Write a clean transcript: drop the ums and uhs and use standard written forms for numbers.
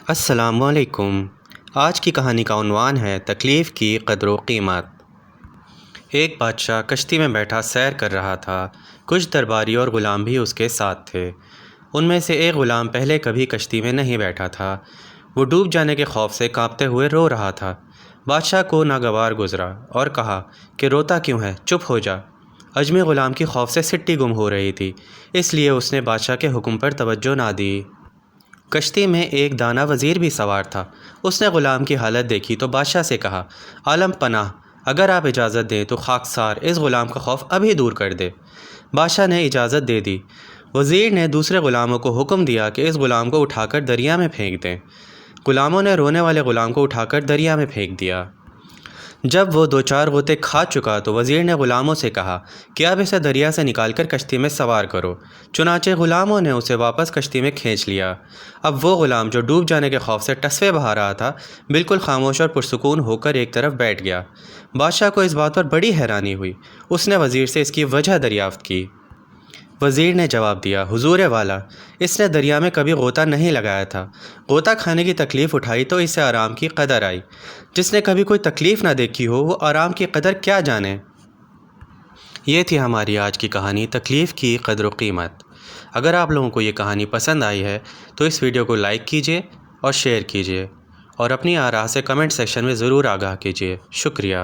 السلام علیکم۔ آج کی کہانی کا عنوان ہے تکلیف کی قدر و قیمت۔ ایک بادشاہ کشتی میں بیٹھا سیر کر رہا تھا۔ کچھ درباری اور غلام بھی اس کے ساتھ تھے۔ ان میں سے ایک غلام پہلے کبھی کشتی میں نہیں بیٹھا تھا۔ وہ ڈوب جانے کے خوف سے کانپتے ہوئے رو رہا تھا۔ بادشاہ کو ناگوار گزرا اور کہا کہ روتا کیوں ہے، چپ ہو جا۔ اجمی غلام کی خوف سے سٹی گم ہو رہی تھی، اس لیے اس نے بادشاہ کے حکم پر توجہ نہ دی۔ کشتی میں ایک دانا وزیر بھی سوار تھا۔ اس نے غلام کی حالت دیکھی تو بادشاہ سے کہا، عالم پناہ، اگر آپ اجازت دیں تو خاکسار اس غلام کا خوف ابھی دور کر دے۔ بادشاہ نے اجازت دے دی۔ وزیر نے دوسرے غلاموں کو حکم دیا کہ اس غلام کو اٹھا کر دریا میں پھینک دیں۔ غلاموں نے رونے والے غلام کو اٹھا کر دریا میں پھینک دیا۔ جب وہ 2-4 غوطے کھا چکا تو وزیر نے غلاموں سے کہا کہ اب اسے دریا سے نکال کر کشتی میں سوار کرو۔ چنانچہ غلاموں نے اسے واپس کشتی میں کھینچ لیا۔ اب وہ غلام جو ڈوب جانے کے خوف سے ٹسوے بہا رہا تھا، بالکل خاموش اور پرسکون ہو کر ایک طرف بیٹھ گیا۔ بادشاہ کو اس بات پر بڑی حیرانی ہوئی۔ اس نے وزیر سے اس کی وجہ دریافت کی۔ وزیر نے جواب دیا، حضور والا، اس نے دریا میں کبھی غوطہ نہیں لگایا تھا۔ غوطہ کھانے کی تکلیف اٹھائی تو اسے آرام کی قدر آئی۔ جس نے کبھی کوئی تکلیف نہ دیکھی ہو وہ آرام کی قدر کیا جانے۔ یہ تھی ہماری آج کی کہانی، تکلیف کی قدر و قیمت۔ اگر آپ لوگوں کو یہ کہانی پسند آئی ہے تو اس ویڈیو کو لائک کیجیے اور شیئر کیجیے، اور اپنی آراء سے کمنٹ سیکشن میں ضرور آگاہ کیجیے۔ شکریہ۔